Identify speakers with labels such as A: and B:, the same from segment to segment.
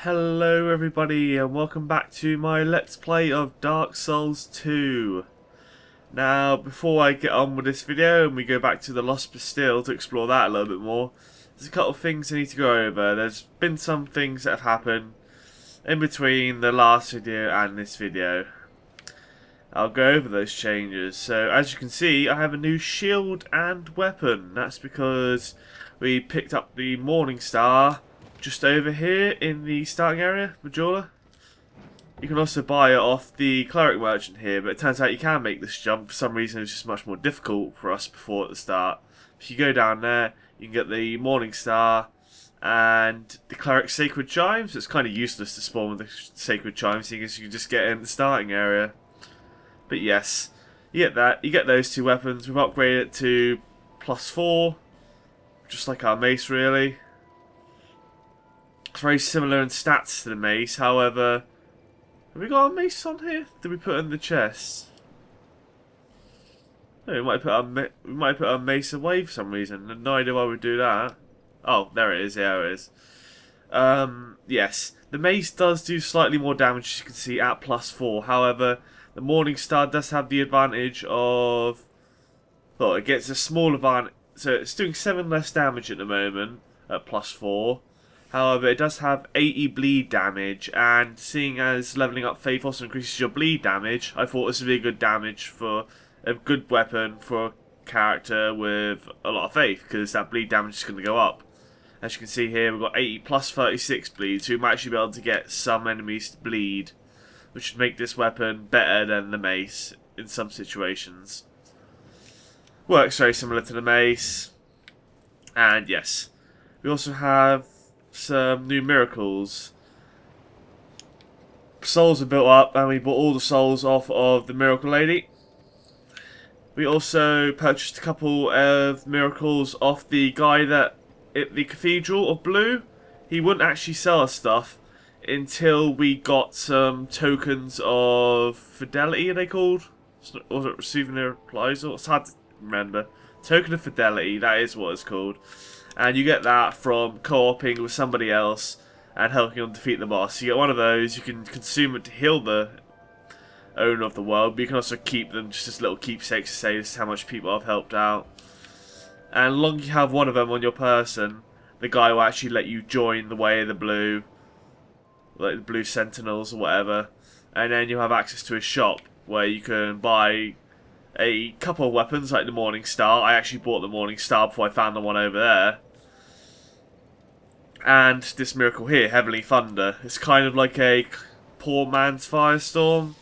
A: Hello everybody and welcome back to my Let's Play of Dark Souls 2. Now, before I get on with this video and we go back to the Lost Bastille to explore that a little bit more, there's a couple of things I need to go over. There's been some things that have happened in between the last video and this video. I'll go over those changes. So, as you can see, I have a new shield and weapon. That's because we picked up the Morning Star just over here in the starting area, Majula. You can also buy it off the cleric merchant here, but it turns out you can make this jump. For some reason it was just much more difficult for us before at the start. If you go down there, you can get the Morning Star and the cleric sacred chimes. It's kind of useless to spawn with the sacred chimes, seeing as you can just get in the starting area. But yes, you get that. You get those two weapons. We've upgraded it to +4, just like our mace really. It's very similar in stats to the mace, however, have we got a mace on here? Did we put it in the chest? No, we might put our mace away for some reason. No idea why we'd do that. Oh, there it is. Yeah, it is. Yes, the mace does do slightly more damage, as you can see, at +4. However, the Morning Star does have the advantage of, well, it gets a small advantage. So it's doing 7 less damage at the moment at +4. However, it does have 80 bleed damage, and seeing as leveling up Faith also increases your bleed damage, I thought this would be a good damage for a good weapon for a character with a lot of faith, because that bleed damage is going to go up. As you can see here, we've got 80 plus 36 bleed, so we might actually be able to get some enemies to bleed, which would make this weapon better than the mace in some situations. Works very similar to the mace, and yes, we also have some new miracles. Souls are built up and we bought all the souls off of the Miracle Lady. We also purchased a couple of miracles off the guy that at the Cathedral of Blue. He wouldn't actually sell us stuff until we got some tokens of fidelity, are they called? Or was it souvenir replies? It's hard to remember. Token of fidelity, that is what it's called. And you get that from co-oping with somebody else and helping them defeat the boss. You get one of those, you can consume it to heal the owner of the world, but you can also keep them just as little keepsakes to say this is how much people I've helped out. And as long as you have one of them on your person, the guy will actually let you join the Way of the Blue, like the Blue Sentinels or whatever. And then you have access to a shop where you can buy a couple of weapons like the Morning Star. I actually bought the Morning Star before I found the one over there. And this miracle here, Heavenly Thunder. It's kind of like a poor man's firestorm.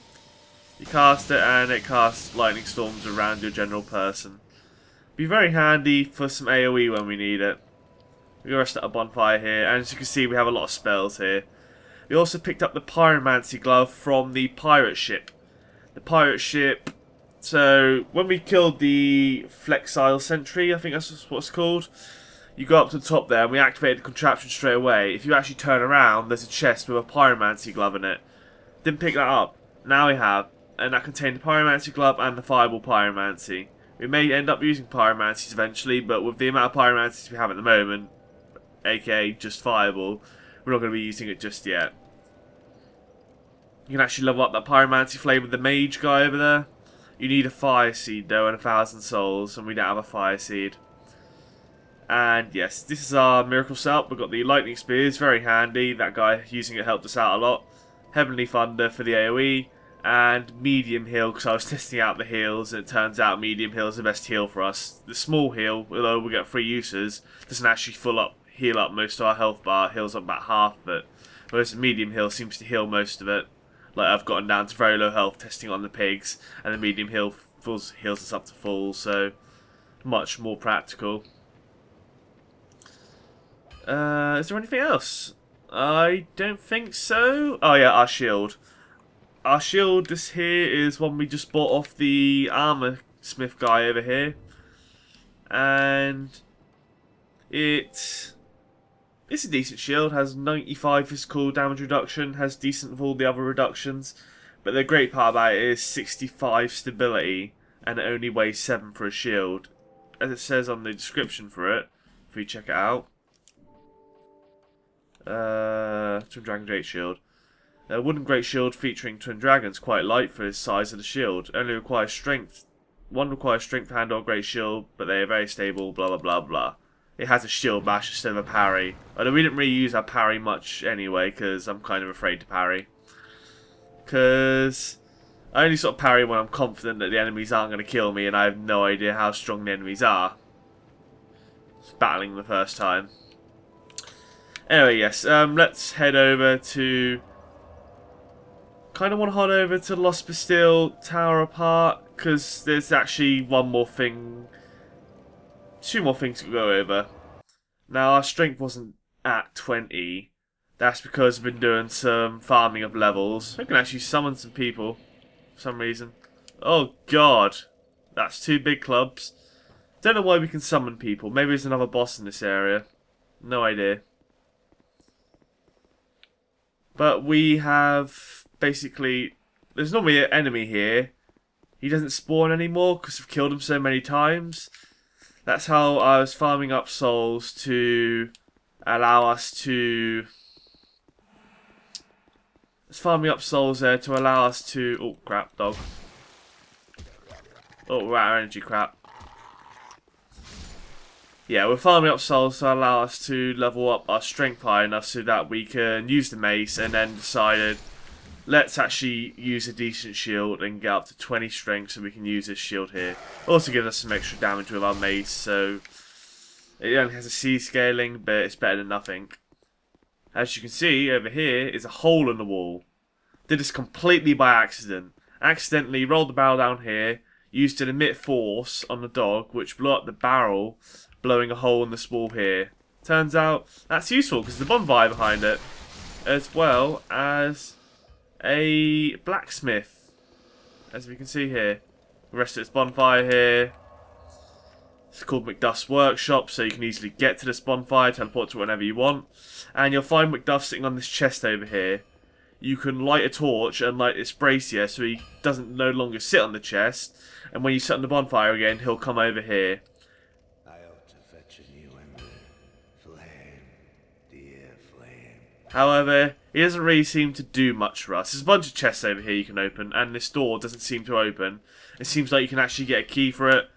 A: You cast it and it casts lightning storms around your general person. Be very handy for some AoE when we need it. We got rest at a bonfire here, and as you can see we have a lot of spells here. We also picked up the Pyromancy Glove from the pirate ship. The pirate ship, so when we killed the Flexile Sentry, I think that's what it's called, you go up to the top there and we activated the contraption straight away. If you actually turn around, there's a chest with a Pyromancy Glove in it. Didn't pick that up. Now we have. And that contained the Pyromancy Glove and the Fireball Pyromancy. We may end up using Pyromancies eventually, but with the amount of Pyromancies we have at the moment, aka just Fireball, we're not going to be using it just yet. You can actually level up that Pyromancy flame with the Mage guy over there. You need a Fire Seed though and 1,000 souls, and we don't have a Fire Seed. And yes, this is our miracle setup. We've got the lightning spears, very handy. That guy using it helped us out a lot. Heavenly Thunder for the AoE, and medium heal because I was testing out the heals, and it turns out medium heal is the best heal for us. The small heal, although we get free uses, doesn't actually heal up most of our health bar. Heals up about half of it, whereas the medium heal seems to heal most of it. Like I've gotten down to very low health testing on the pigs, and the medium heal heals us up to full, so much more practical. Is there anything else? I don't think so. Oh yeah, our shield. Our shield, this here is one we just bought off the armor smith guy over here. And it's a decent shield, has 95 physical damage reduction, has decent of all the other reductions. But the great part about it is 65 stability, and it only weighs 7 for a shield. As it says on the description for it, if you check it out. Twin Dragon Great Shield. A wooden Great Shield featuring Twin Dragons, quite light for the size of the shield. Only requires strength. One requires strength to handle a Great Shield, but they are very stable, blah blah blah blah. It has a shield bash instead of a parry. Although we didn't really use our parry much anyway, because I'm kind of afraid to parry. Because I only sort of parry when I'm confident that the enemies aren't going to kill me and I have no idea how strong the enemies are. Just battling the first time. Anyway, yes, let's head over to... Kind of want to head over to Lost Bastille Tower apart, because there's actually one more thing... Two more things to go over. Now, our strength wasn't at 20. That's because I've been doing some farming of levels. I can actually summon some people for some reason. Oh god, that's two big clubs. Don't know why we can summon people. Maybe there's another boss in this area. No idea. But we have basically... There's normally an enemy here. He doesn't spawn anymore because we've killed him so many times. That's how I was farming up souls to allow us to... farming up souls there to allow us to... Oh, crap, dog. Oh, we're out of energy, crap. Yeah, we're farming up souls to allow us to level up our strength high enough so that we can use the mace, and then decided, let's actually use a decent shield and get up to 20 strength so we can use this shield here. Also gives us some extra damage with our mace, so it only has a C scaling, but it's better than nothing. As you can see, over here is a hole in the wall. Did this completely by accident. Accidentally rolled the barrel down here, used an emit force on the dog, which blew up the barrel, blowing a hole in this wall here. Turns out that's useful because there's a bonfire behind it, as well as a blacksmith, as we can see here. The rest of its bonfire here. It's called Macduff's Workshop, so you can easily get to this bonfire, teleport to whenever you want. And you'll find Macduff sitting on this chest over here. You can light a torch and light this brazier so he doesn't no longer sit on the chest. And when you set on the bonfire again, he'll come over here.
B: I ought to fetch a new ember. Flame, dear flame.
A: However, he doesn't really seem to do much for us. There's a bunch of chests over here you can open, and this door doesn't seem to open. It seems like you can actually get a key for it,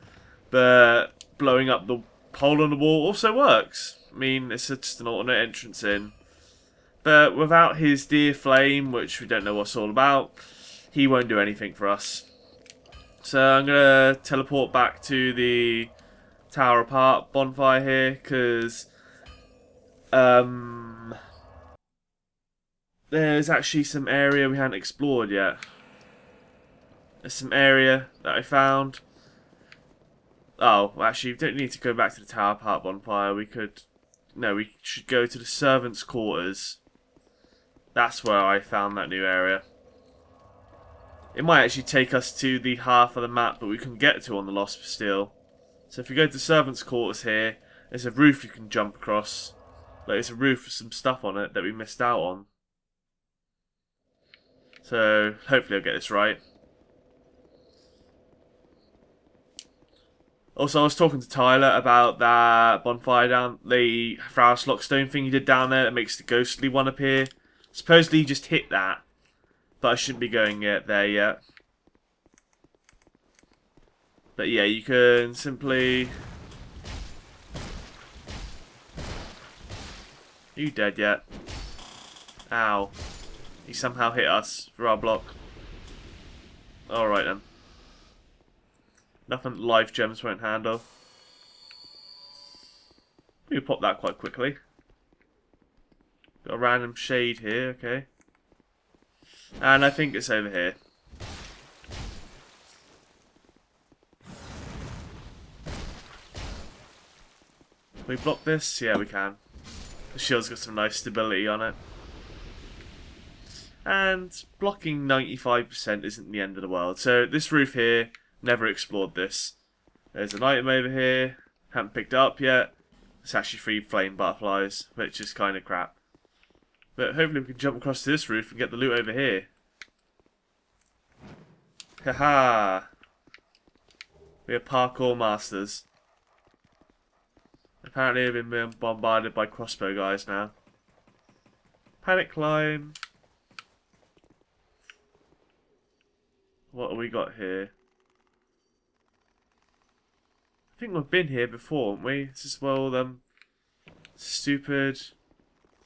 A: but blowing up the hole in the wall also works. I mean, it's just an alternate entrance in. But without his dear flame, which we don't know what's all about, he won't do anything for us. So I'm going to teleport back to the Tower Apart bonfire here, because there's actually some area we haven't explored yet. There's some area that I found. Oh, actually, we don't need to go back to the Tower Apart bonfire. We could... No, we should go to the servants' quarters. That's where I found that new area. It might actually take us to the half of the map that we can get to on the Lost Bastille. So if you go to the servants' quarters here, there's a roof you can jump across. Like, there's a roof with some stuff on it that we missed out on. So hopefully I'll get this right. Also, I was talking to Tyler about that bonfire down, the Faros Lockstone thing he did down there that makes the ghostly one appear. Supposedly he just hit that, but I shouldn't be going there yet. But yeah, you can simply... Are you dead yet? Ow. He somehow hit us for our block. Alright then. Nothing life gems won't handle. We can pop that quite quickly. Got a random shade here, okay. And I think it's over here. Can we block this? Yeah, we can. The shield's got some nice stability on it. And blocking 95% isn't the end of the world. So this roof here, never explored this. There's an item over here. Haven't picked it up yet. It's actually 3 flame butterflies, which is kind of crap. But hopefully we can jump across to this roof and get the loot over here. Haha! We are parkour masters. Apparently I've been bombarded by crossbow guys now. Panic line. What have we got here? I think we've been here before, haven't we? This is where all them stupid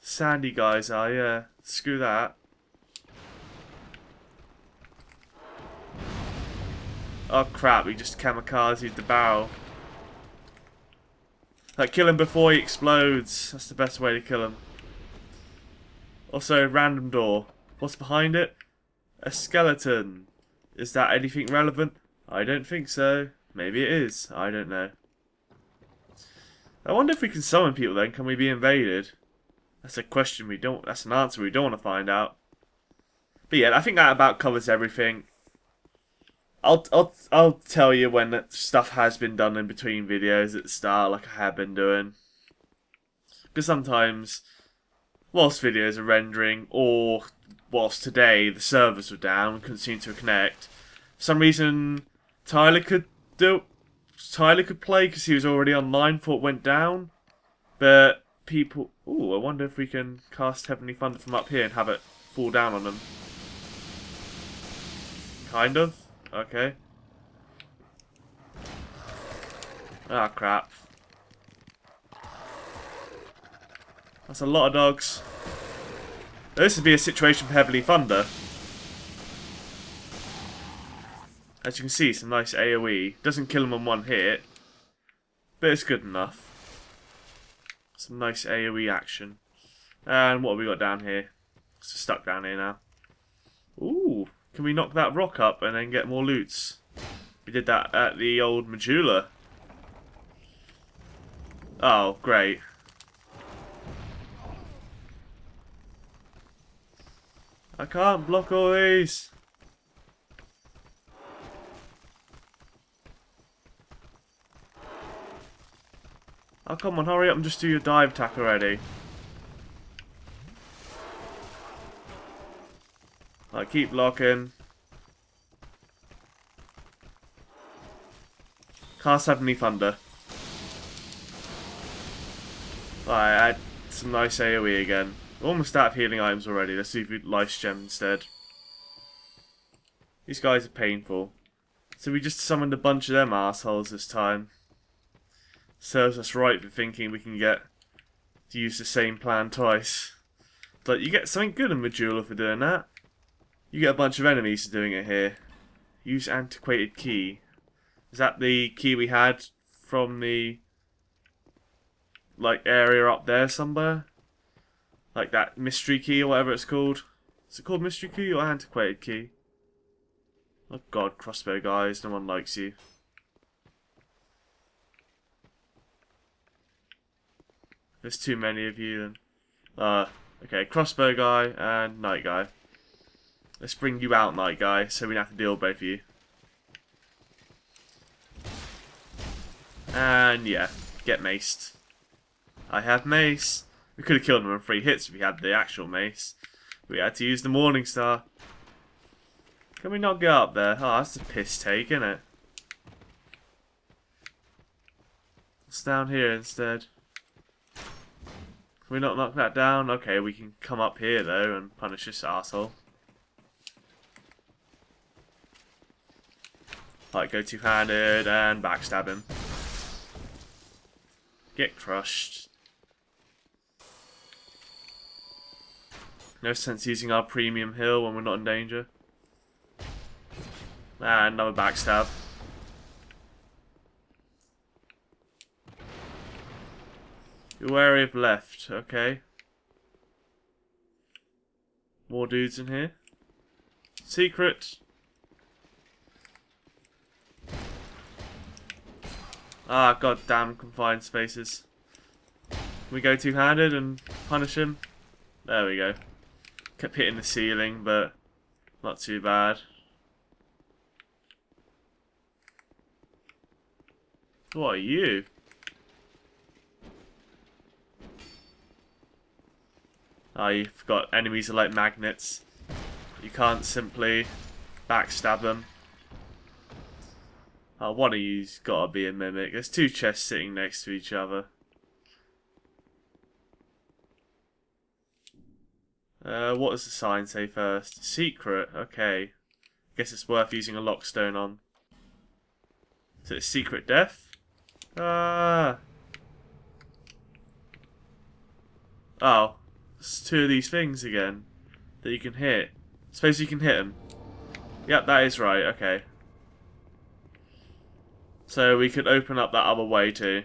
A: sandy guys are, yeah. Screw that. Oh crap, we just kamikazed the barrel. Like, kill him before he explodes. That's the best way to kill him. Also, random door. What's behind it? A skeleton. Is that anything relevant? I don't think so. Maybe it is. I don't know. I wonder if we can summon people then. Can we be invaded? That's a question we don't... That's an answer we don't want to find out. But yeah, I think that about covers everything. I'll tell you when that stuff has been done in between videos at the start, like I have been doing. Because sometimes, whilst videos are rendering, or whilst today the servers were down, couldn't seem to connect. For some reason, Tyler could play because he was already online before it went down. But people, ooh, I wonder if we can cast Heavenly Thunder from up here and have it fall down on them. Kind of. Okay. Ah, crap. That's a lot of dogs. This would be a situation for Heavenly Thunder. As you can see, some nice AoE. Doesn't kill them on one hit, but it's good enough. Some nice AoE action. And what have we got down here? It's stuck down here now. Ooh. Can we knock that rock up and then get more loots? We did that at the old Medulla. Oh, great. I can't block all these. Oh, come on, hurry up and just do your dive attack already. I keep blocking. Cast Heavenly Thunder. Alright, add some nice AoE again. Almost out of healing items already. Let's see if we Life Gem instead. These guys are painful. So we just summoned a bunch of them assholes this time. Serves us right for thinking we can get to use the same plan twice. But you get something good in Medulla for doing that. You get a bunch of enemies for doing it here. Use antiquated key. Is that the key we had from the area up there somewhere? Like that mystery key or whatever it's called. Is it called mystery key or antiquated key? Oh god, crossbow guys, no one likes you. There's too many of you then. Okay, crossbow guy and knight guy. Let's bring you out, Night Guy, so we don't have to deal with both of you. And yeah, get maced. I have mace. We could have killed him in 3 hits if we had the actual mace. We had to use the Morning Star. Can we not get up there? Oh, that's a piss take, isn't it? It's down here instead. Can we not knock that down? Okay, we can come up here though and punish this arsehole. Like, go two-handed and backstab him. Get crushed. No sense using our premium heal when we're not in danger. And another backstab. You're wary of left, okay. More dudes in here. Secret. Ah, goddamn confined spaces. Can we go two-handed and punish him? There we go. Kept hitting the ceiling, but not too bad. What are you? Ah, you've got enemies are like magnets. You can't simply backstab them. Oh, one of you's gotta be a mimic. There's 2 chests sitting next to each other. What does the sign say first? Secret. Okay. Guess it's worth using a lockstone on. Is it a secret death? Ah. Oh. It's two of these things again that you can hit. Suppose you can hit them. Yep, that is right. Okay. So we could open up that other way too.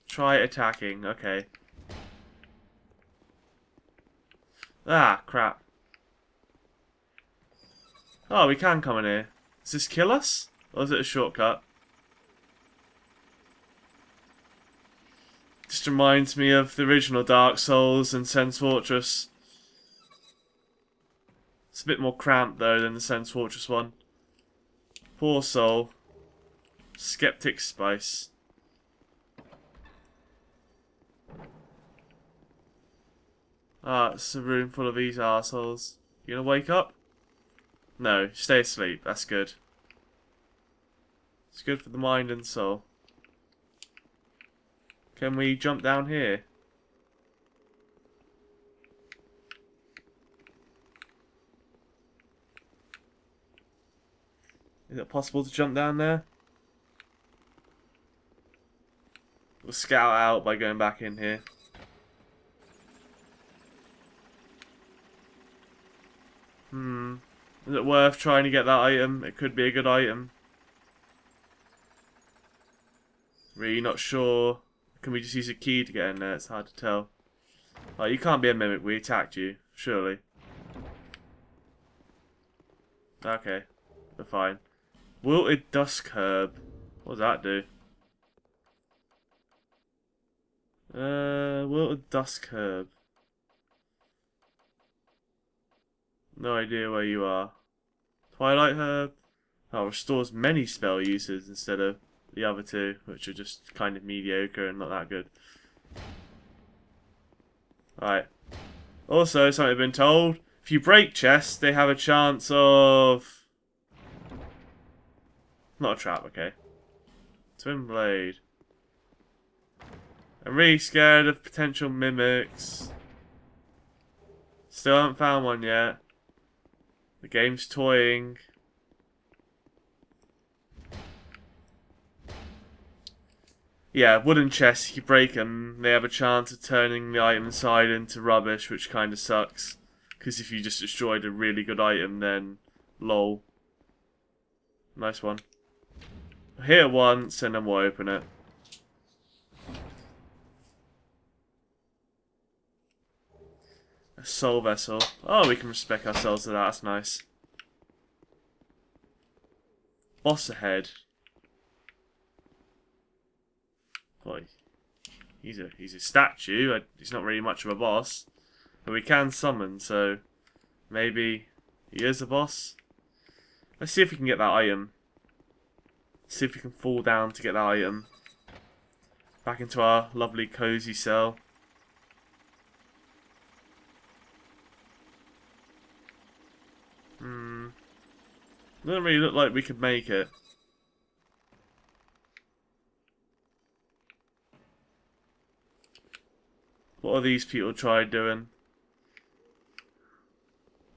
A: Try attacking. Okay. Ah, crap. Oh, we can come in here. Does this kill us? Or is it a shortcut? Just reminds me of the original Dark Souls and Sense Fortress. It's a bit more cramped though than the Sense Fortress one. Poor soul. Skeptic Spice. Ah, it's a room full of these arseholes. You gonna wake up? No, stay asleep. That's good. It's good for the mind and soul. Can we jump down here? Is it possible to jump down there? We'll scout out by going back in here. Is it worth trying to get that item? It could be a good item. Really not sure. Can we just use a key to get in there? It's hard to tell. Oh, you can't be a mimic. We attacked you. Surely. Okay. We're fine. Wilted Dusk Herb. What does that do? Wilted Dusk Herb. No idea where you are. Twilight Herb. Oh, restores many spell uses instead of the other two, which are just kind of mediocre and not that good. Alright. Also, something I've been told, if you break chests, they have a chance of... Not a trap, okay. Twin Blade. I'm really scared of potential mimics. Still haven't found one yet. The game's toying. Yeah, wooden chests, if you break them, they have a chance of turning the item inside into rubbish, which kind of sucks. Because if you just destroyed a really good item, then lol. Nice one. Hit it once, and then we'll open it. A soul vessel. Oh, we can respec ourselves to that, that's nice. Boss ahead. Boy, he's a statue. He's not really much of a boss, but we can summon. So maybe he is a boss. Let's see if we can get that item. See if we can fall down to get that item. Back into our lovely cozy cell. Doesn't really look like we could make it. What are these people tried doing?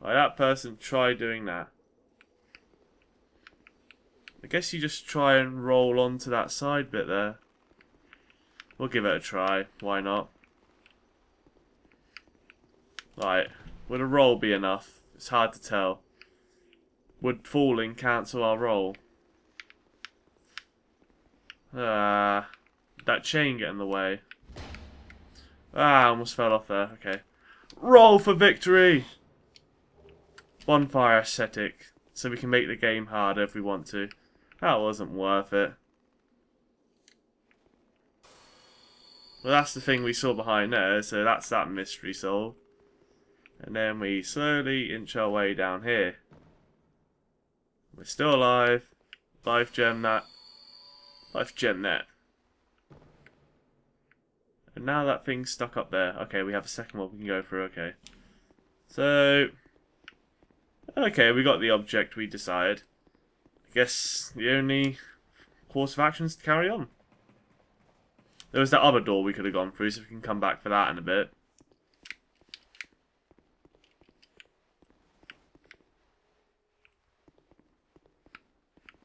A: Like, that person tried doing that. I guess you just try and roll onto that side bit there. We'll give it a try. Why not? Right. Would a roll be enough? It's hard to tell. Would falling cancel our roll? That chain get in the way. Ah, almost fell off there. Okay. Roll for victory! Bonfire ascetic. So we can make the game harder if we want to. That wasn't worth it. Well, that's the thing we saw behind there, so that's that mystery solved. And then we slowly inch our way down here. We're still alive. Life gem that. Life gem that. And now that thing's stuck up there. Okay, we have a second one we can go through. Okay. So... Okay, we got the object we decided. I guess the only course of action is to carry on. There was that other door we could have gone through, so we can come back for that in a bit.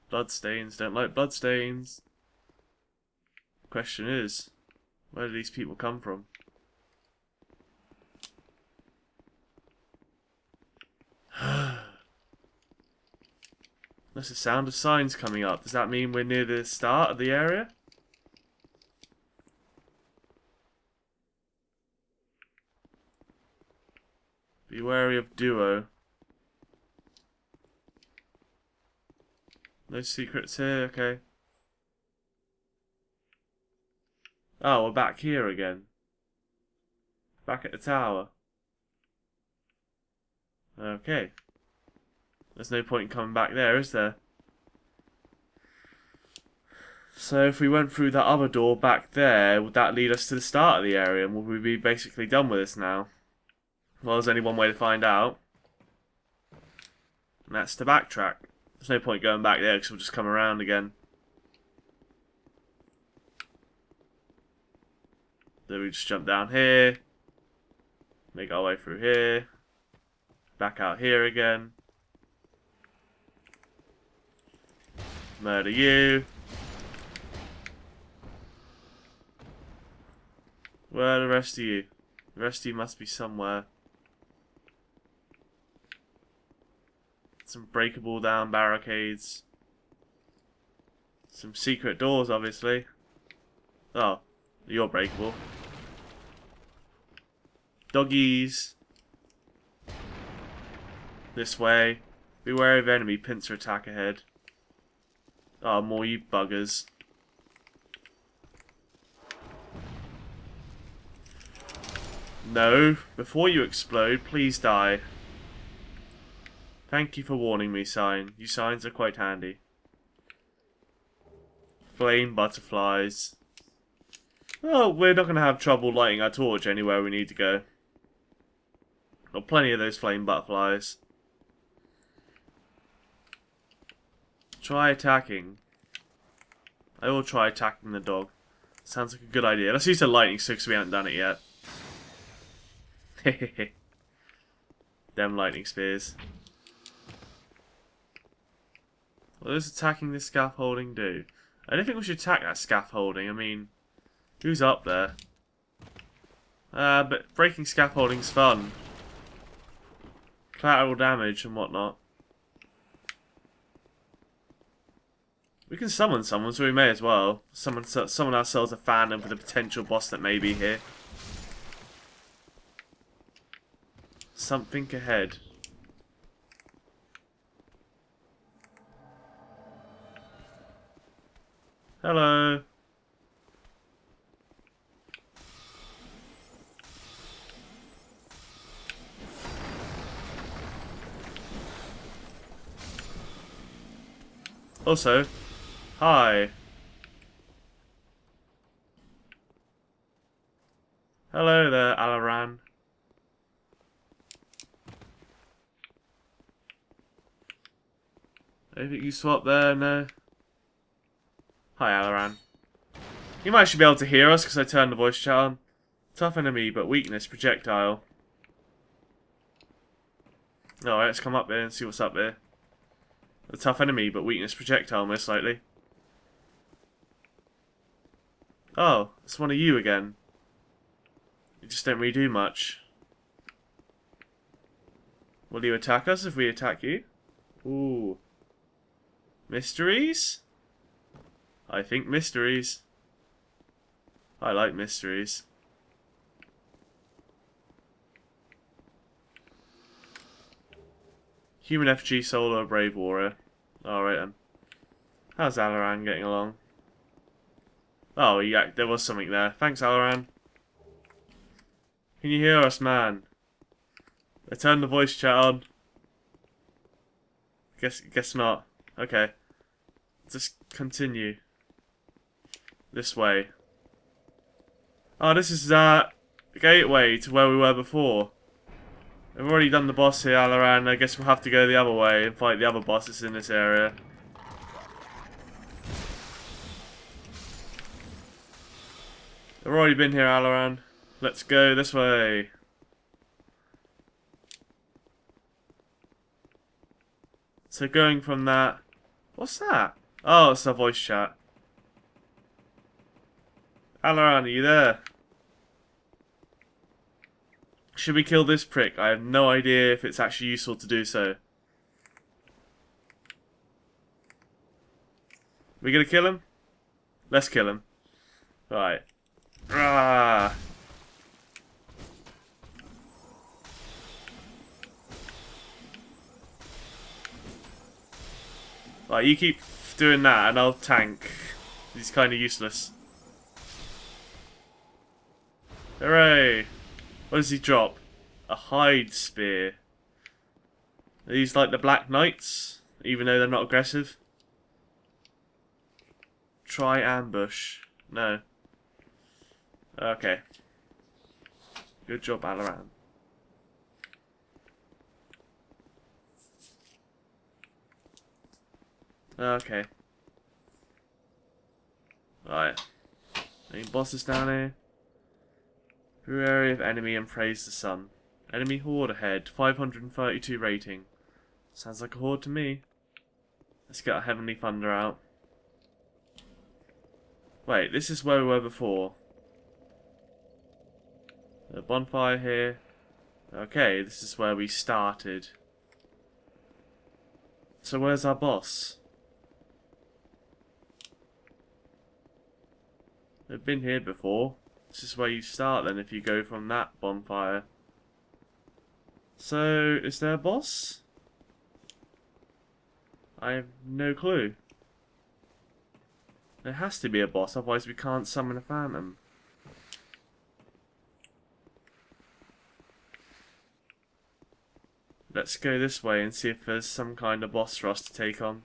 A: Bloodstains, don't like bloodstains. Question is, where do these people come from? That's the sound of signs coming up. Does that mean we're near the start of the area? Be wary of duo. No secrets here, okay. Oh, we're back here again. Back at the tower. Okay. There's no point in coming back there, is there? So if we went through that other door back there, would that lead us to the start of the area? And would we be basically done with this now? Well, there's only one way to find out. And that's to backtrack. There's no point going back there because we'll just come around again. Then we just jump down here. Make our way through here. Back out here again. Murder you. Where are the rest of you? The rest of you must be somewhere. Some breakable down barricades. Some secret doors, obviously. Oh, you're breakable. Doggies. This way. Beware of enemy pincer attack ahead. Oh, more you buggers. No, before you explode, please die. Thank you for warning me, sign. You signs are quite handy. Flame butterflies. Well, we're not going to have trouble lighting our torch anywhere we need to go. Got plenty of those flame butterflies. Try attacking. I will try attacking the dog. Sounds like a good idea. Let's use the lightning stick because we haven't done it yet. Hehehe. Them lightning spears. What does attacking this scaffolding do? I don't think we should attack that scaffolding. I mean, who's up there? But breaking scaffolding's fun. Collateral damage and whatnot. We can summon someone, so we may as well. Summon ourselves a fandom for the potential boss that may be here. Something ahead. Hello. Also, hi. Hello there, Alaran. Anything useful up there? No. Hi, Alaran. You might actually be able to hear us because I turned the voice chat on. Tough enemy, but weakness, projectile. Alright, let's come up there and see what's up there. A tough enemy, but weakness, projectile, most likely. Oh, it's one of you again. You just don't really do much. Will you attack us if we attack you? Ooh. Mysteries? I think mysteries. I like mysteries. Human FG solo brave warrior. Alright then. How's Alaran getting along? Oh yeah, there was something there. Thanks, Alaran. Can you hear us, man? I turned the voice chat on. Guess not. Okay. Just continue. This way. Oh, this is the gateway to where we were before. We've already done the boss here, Alaran. I guess we'll have to go the other way and fight the other bosses in this area. I've already been here, Alaran. Let's go this way. So going from that... What's that? Oh, it's a voice chat. Alaran, are you there? Should we kill this prick? I have no idea if it's actually useful to do so. We gonna kill him? Let's kill him. Right. Ah. Right, you keep doing that and I'll tank. He's kind of useless. Hooray! What does he drop? A hide spear. Are these like the Black Knights? Even though they're not aggressive? Try ambush. No. Okay. Good job, Alaran. Okay. Right. Any bosses down here? Through area of enemy and praise the sun. Enemy horde ahead. 532 rating. Sounds like a horde to me. Let's get our Heavenly Thunder out. Wait, this is where we were before. A bonfire here. Okay, this is where we started. So where's our boss? We've been here before. This is where you start then if you go from that bonfire. So, is there a boss? I have no clue. There has to be a boss, otherwise we can't summon a phantom. Let's go this way and see if there's some kind of boss for us to take on.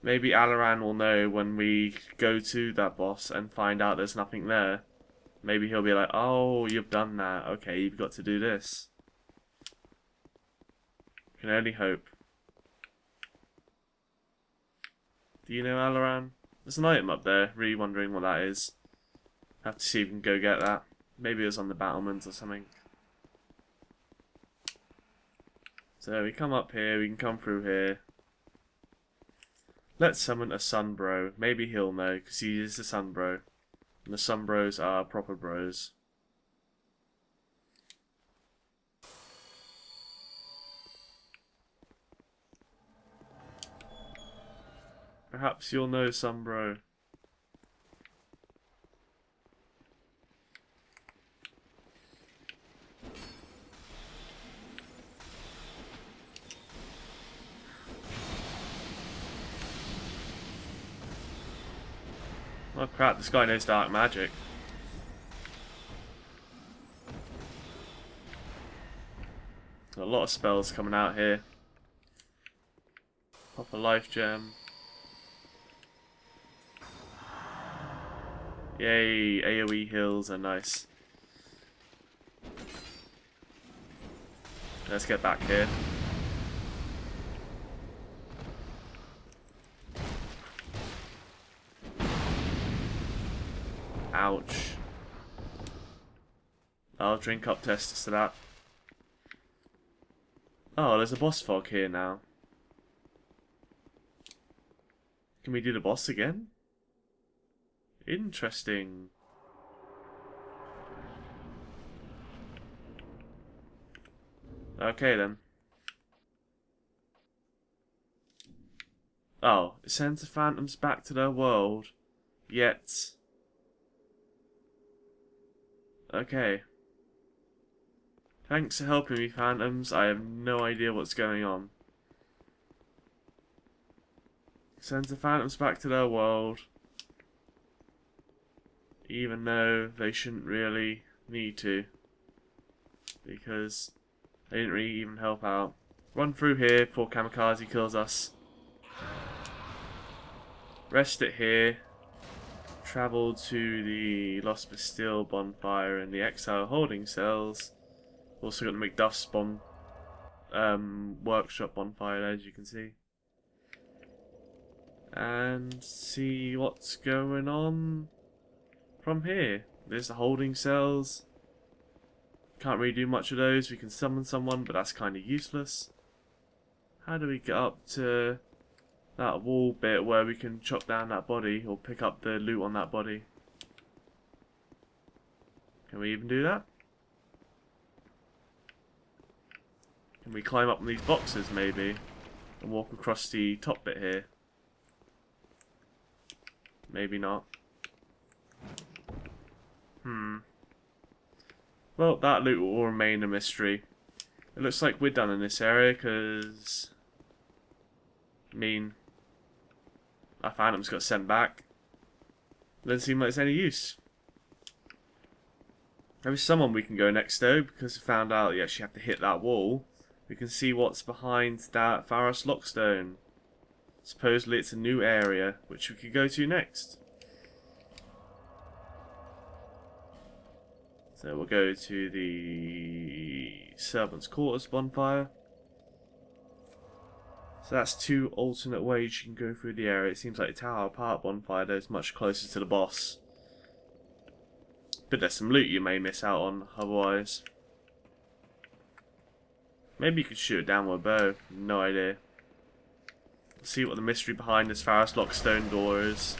A: Maybe Alaran will know when we go to that boss and find out there's nothing there. Maybe he'll be like, oh, you've done that. Okay, you've got to do this. Can only hope. Do you know Alaran? There's an item up there. Really wondering what that is. Have to see if we can go get that. Maybe it was on the battlements or something. So we come up here. We can come through here. Let's summon a Sunbro. Maybe he'll know, because he is the Sunbro. And the Sunbros are proper bros. Perhaps you'll know Sunbro. Oh crap, this guy knows dark magic. A lot of spells coming out here. Pop a life gem. Yay, AoE heals are nice. Let's get back here. Ouch. I'll drink up Testus to that. Oh, there's a boss fog here now. Can we do the boss again? Interesting. Okay then. Oh, it sends the phantoms back to their world. Yet. Okay. Thanks for helping me, phantoms. I have no idea what's going on. Sends the phantoms back to their world. Even though they shouldn't really need to. Because they didn't really even help out. Run through here before Kamikaze kills us. Rest it here. Travel to the Lost Bastille bonfire and the Exile holding cells. Also got the Macduff's workshop bonfire there, as you can see. And see what's going on. from here. There's the holding cells. Can't really do much of those. We can summon someone, but that's kind of useless. How do we get up to that wall bit where we can chop down that body or pick up the loot on that body? Can we even do that? Can we climb up on these boxes maybe and walk across the top bit here? Maybe not. Well, that loot will remain a mystery. It looks like we're done in this area because, I mean, our Phantoms got sent back. Doesn't seem like there's any use. There is someone we can go next though, because we found out you actually have to hit that wall. We can see what's behind that Pharos Lockstone. Supposedly it's a new area which we could go to next. So we'll go to the Servants' Quarters bonfire. So that's two alternate ways you can go through the area. It seems like the Tower Park bonfire though is much closer to the boss. But there's some loot you may miss out on otherwise. Maybe you could shoot a downward bow. No idea. Let's see what the mystery behind this Pharos Lockstone door is.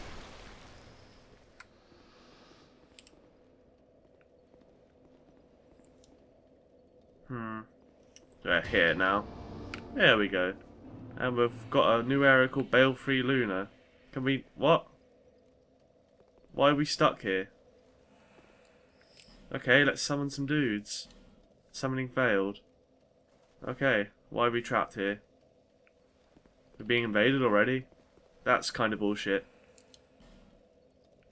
A: Here now. There we go. And we've got a new area called Balefree Luna. Can we... what? Why are we stuck here? Okay, let's summon some dudes. Summoning failed. Okay, why are we trapped here? We're being invaded already? That's kind of bullshit.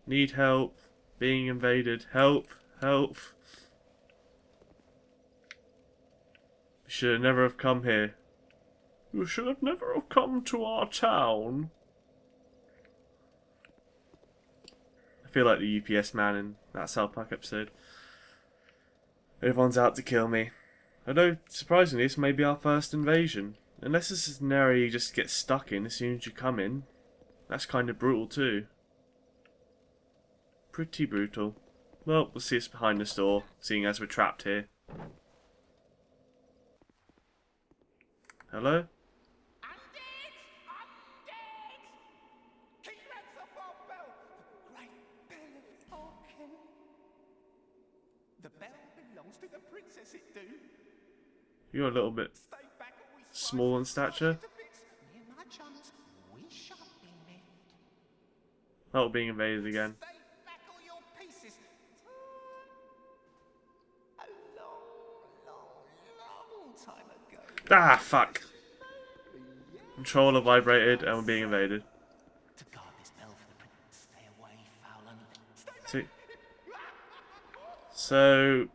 A: Need help. Being invaded. Help. Help. We should never have come here. You should have never have come to our town. I feel like the UPS man in that South Park episode. Everyone's out to kill me. Although, surprisingly, this may be our first invasion. Unless this is an area you just get stuck in as soon as you come in. That's kind of brutal too. Pretty brutal. Well, we'll see us behind this door, seeing as we're trapped here. Hello?
C: The bell belongs to the princess, it do.
A: You're a little bit small in stature. Oh, being invaded again. Ah, fuck. Controller vibrated and we're being invaded. See? So,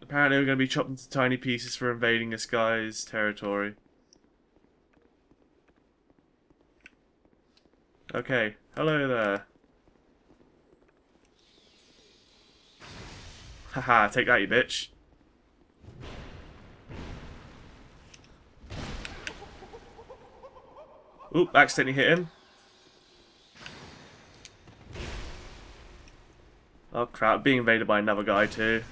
A: apparently we're going to be chopped into tiny pieces for invading this guy's territory. Okay, hello there. Haha, take that, you bitch. Oop, accidentally hit him. Oh crap, being invaded by another guy too.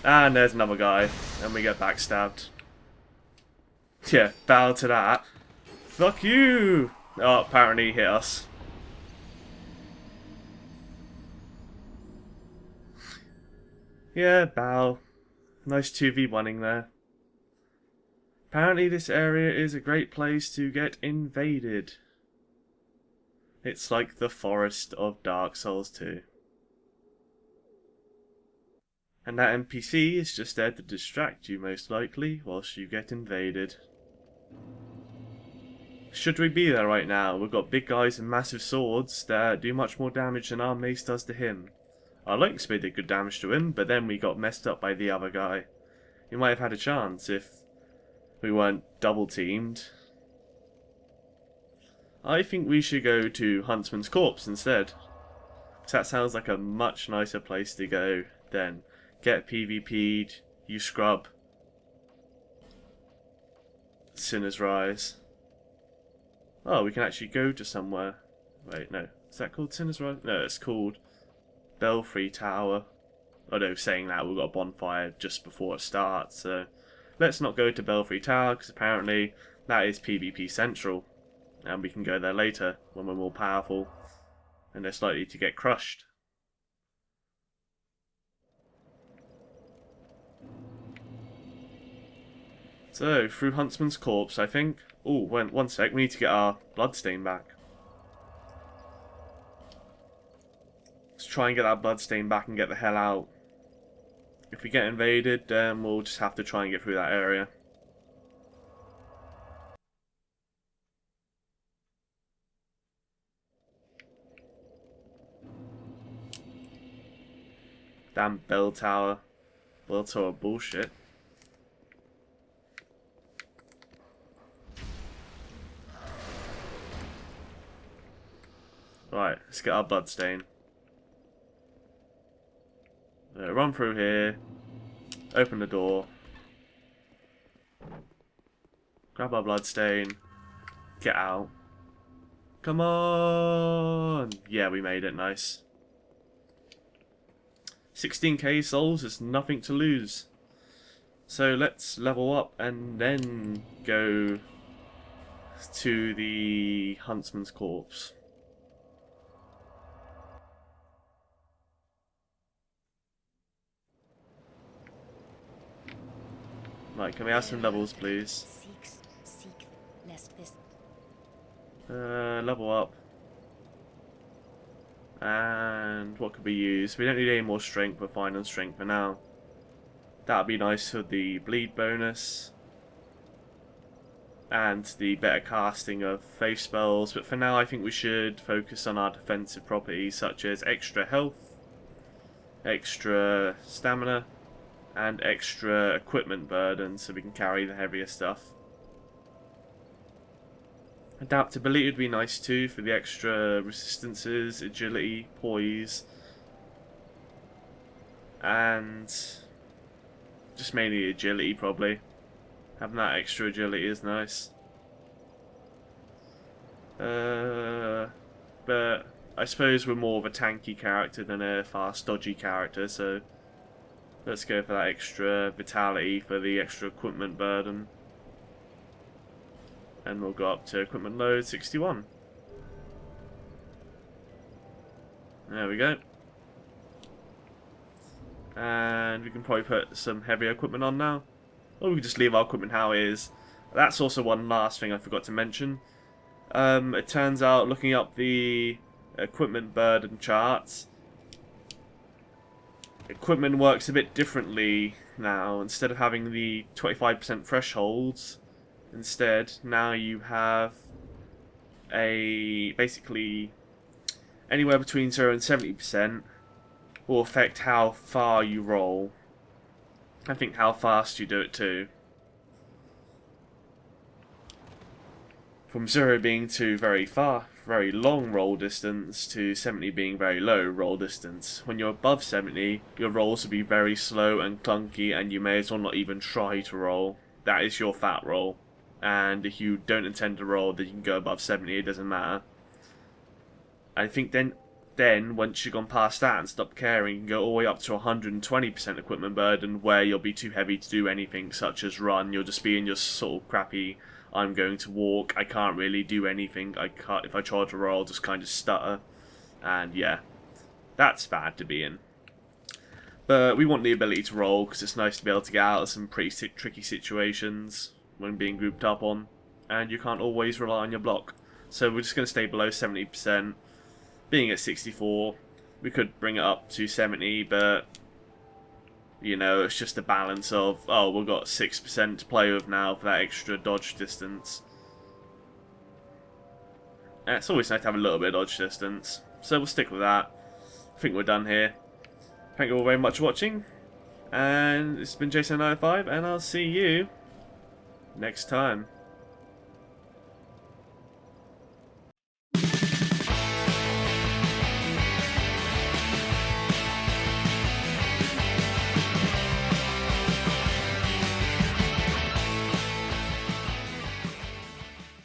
A: And there's another guy, and we get backstabbed. Yeah, bow to that. Fuck you! Oh, apparently he hit us. Yeah, bow. Nice 2v1ing there. Apparently this area is a great place to get invaded. It's like the forest of Dark Souls 2. And that NPC is just there to distract you most likely whilst you get invaded. Should we be there right now? We've got big guys and massive swords that do much more damage than our mace does to him. Our Lightning Spear did good damage to him, but then we got messed up by the other guy. He might have had a chance if we weren't double teamed. I think we should go to Huntsman's Corpse instead. Because that sounds like a much nicer place to go than get PvP'd, you scrub, Sinner's Rise. Oh, we can actually go to somewhere. Wait, no. Is that called Sinner's Rise? No, it's called Belfry Tower. Oh no, saying that, we've got a bonfire just before it starts, so let's not go to Belfry Tower, because apparently that is PvP Central, and we can go there later when we're more powerful, and less likely to get crushed. So, through Huntsman's corpse, I think. Oh, one sec, we need to get our bloodstain back. Let's try and get that bloodstain back and get the hell out. If we get invaded, then we'll just have to try and get through that area. Damn bell tower. Bell tower bullshit. Right, let's get our bloodstain. Run through here. Open the door. Grab our bloodstain. Get out. Come on! Yeah, we made it. Nice. 16k souls is nothing to lose. So let's level up and then go to the Huntsman's corpse. Right, can we have some levels, please? Level up. And what could we use? We don't need any more strength, we're fine on strength for now. That'd be nice for the bleed bonus. And the better casting of faith spells, but for now I think we should focus on our defensive properties such as extra health, extra stamina, and extra equipment burden so we can carry the heavier stuff. Adaptability would be nice too for the extra resistances, agility, poise, and just mainly agility probably. Having that extra agility is nice. But I suppose we're more of a tanky character than a fast dodgy character, so let's go for that extra vitality for the extra equipment burden. And we'll go up to equipment load 61. There we go. And we can probably put some heavier equipment on now. Or we can just leave our equipment how it is. That's also one last thing I forgot to mention. It turns out, looking up the equipment burden charts, equipment works a bit differently now. Instead of having the 25% thresholds, instead now you have a basically anywhere between 0 and 70% will affect how far you roll. I think how fast you do it too. From 0 being to very far, very long roll distance to 70 being very low roll distance. When you're above 70, your rolls will be very slow and clunky and you may as well not even try to roll. That is your fat roll. And if you don't intend to roll, then you can go above 70, it doesn't matter. I think then once you've gone past that and stop caring, you can go all the way up to 120% equipment burden, where you'll be too heavy to do anything such as run. You'll just be in your sort of crappy, I'm going to walk, I can't really do anything, if I try to roll, I'll just kind of stutter. And yeah, that's bad to be in. But we want the ability to roll, because it's nice to be able to get out of some pretty tricky situations when being grouped up on, and you can't always rely on your block. So we're just going to stay below 70%. Being at 64, we could bring it up to 70, but you know, it's just a balance of, oh, we've got 6% to play with now for that extra dodge distance. And it's always nice to have a little bit of dodge distance, so we'll stick with that. I think we're done here. Thank you all very much for watching, and it's been Jason95, and I'll see you next time.